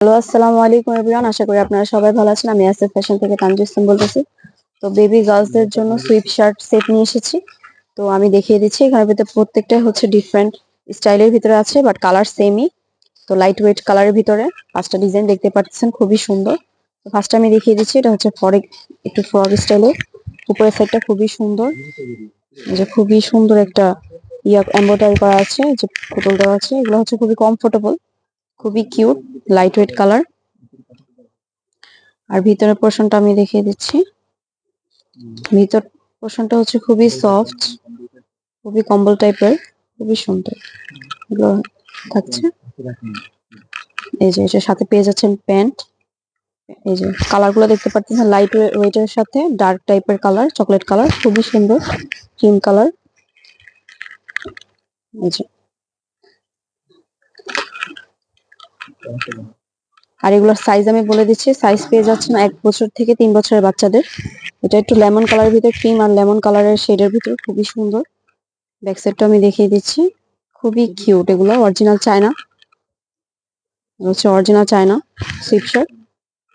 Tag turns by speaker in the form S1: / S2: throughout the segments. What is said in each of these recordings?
S1: Hello, আসসালামু আলাইকুম everyone. আশা করি আপনারা সবাই ভালো আছেন। আমি আসিফ ফ্যাশন থেকে তানজু ইসলাম বলতেছি। তো বেবি গার্লসদের জন্য সুইপ শার্ট সেট নিয়ে এসেছি। তো আমি দেখিয়ে দিচ্ছি। এখানের ভিতরে প্রত্যেকটাই হচ্ছে ডিফারেন্ট স্টাইলের ভিতরে আছে, বাট কালার সেমই। তো লাইট ওয়েট কালারের ভিতরে 5টা ডিজাইন দেখতে পাচ্ছেন, খুবই সুন্দর। তো ফার্স্ট আমি দেখিয়ে দিচ্ছি, এটা হচ্ছে একটু ফ্রক স্টাইলের। উপরের সাইডটা খুবই সুন্দর, যে খুবই সুন্দর একটা এমব্রয়ডারি করা আছে, যে পুতুল দেওয়া আছে। এগুলো হচ্ছে খুবই কমফোর্টেবল, খুবই কিউট, লাইট ওয়েট কালার। আর ভিতরের পোর্শনটা আমি দেখিয়ে দিচ্ছি। ভিতর পোর্শনটা হচ্ছে খুবই সফট, খুবই কম্বল টাইপের, খুবই সুন্দর। এগুলো থাকছে। এই যে এটার সাথে পেয়ে যাচ্ছেন প্যান্ট। এই যে কালার গুলো দেখতে পাচ্ছেন, লাইট ওয়েটের সাথে ডার্ক টাইপের কালার, চকলেট কালার, খুবই সুন্দর, ক্রিম কালার। এই যে আর এগুলোর সাইজ আমি বলে দিচ্ছি। সাইজ পেয়ে যাচ্ছেন 1 বছর থেকে 3 বছরের বাচ্চাদের। এটা একটু লেমন কালারের ভিতর, ক্রিম আর লেমন কালারের শেডের ভিতর, খুবই সুন্দর। ব্যাক সাইডটা আমি দেখিয়ে দিচ্ছি, খুবই কিউট। এগুলো অরিজিনাল চায়না, হচ্ছে অরিজিনাল চায়না সুইপ শার্ট।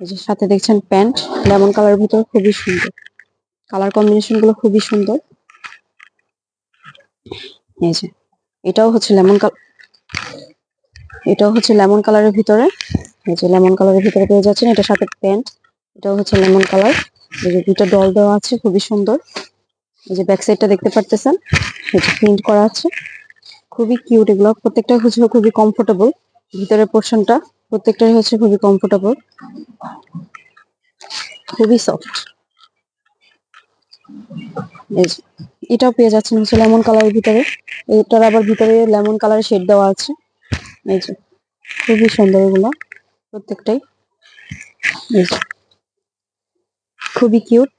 S1: এই যে সাথে দেখছেন প্যান্ট লেমন কালারের ভিতর, খুবই সুন্দর। কালার কম্বিনেশন গুলো খুবই সুন্দর। এই যে এটাও হচ্ছে লেমন কালারের ভিতরে। এই যে লেমন কালারের ভিতরে পেয়ে যাচ্ছেন, এটার সাথে প্যান্ট। এটাও হচ্ছে লেমন কালার। এই যে দুটো ডল দেওয়া আছে, খুবই সুন্দর। এই যে ব্যাক সাইডটা দেখতে পারতেছেন, এই যে প্রিন্ট করা আছে, খুবই কিউট। এগুলো প্রত্যেকটা হচ্ছে খুবই কমফোর্টেবল। ভিতরের পোর্শনটা প্রত্যেকটাই হচ্ছে খুবই কমফোর্টেবল, খুবই সফট। এই যে এটাও পেয়ে যাচ্ছেন হচ্ছে লেমন কালারের ভিতরে। এটার আবার ভিতরে লেমন কালারের শেড দেওয়া আছে। এই যে খুবই সুন্দর এগুলো প্রত্যেকটাই। এই যে খুবই কিউট।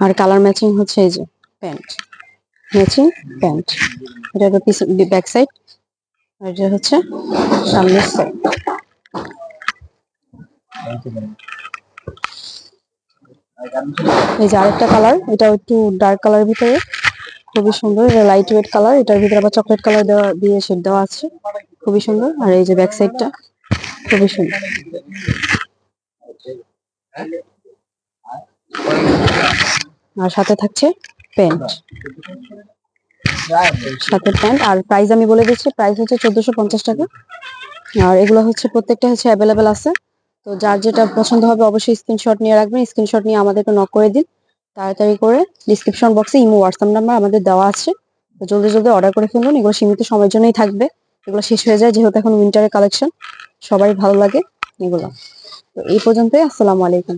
S1: আর কালার ম্যাচিং হচ্ছে এই যে প্যান্ট, ম্যাচিং প্যান্ট। এটা হলো ব্যাক সাইড, আর এটা হচ্ছে সামনের সাইড। এই যে আরেকটা কালার, এটা একটু ডার্ক কালারের ভিতরে, খুবই সুন্দর। এটা লাইট ওয়েট কালার, এটার ভিতরে আবার চকলেট কালার দেওয়া দিয়ে শেড দেওয়া আছে, খুবই সুন্দর। আর এই যে ব্যাক সাইডটা খুবই সুন্দর। আর সাথে থাকছে প্যান্ট, সাথে প্যান্ট। আর প্রাইস আমি বলে দিচ্ছি, প্রাইস হচ্ছে 1450 টাকা। আর এগুলো হচ্ছে প্রত্যেকটা হচ্ছে অ্যাভেলেবেল আছে। তো যার যেটা পছন্দ হবে অবশ্যই স্ক্রিনশট নিয়ে রাখবেন। স্ক্রিনশট নিয়ে আমাদেরকে নক করে দিন তাড়াতাড়ি করে। ডিসক্রিপশন বক্সে ইমো হোয়াটসঅ্যাপ নাম্বার আমাদের দেওয়া আছে। তো জলদি জলদি অর্ডার করে ফেলুন। এগুলো সীমিত সময়ের জন্যই থাকবে, এগুলো শেষ হয়ে যায় যেহেতু এখন উইন্টারের কালেকশন, সবাই ভালো লাগে এগুলো। তো এই পর্যন্তই। আসসালামু আলাইকুম।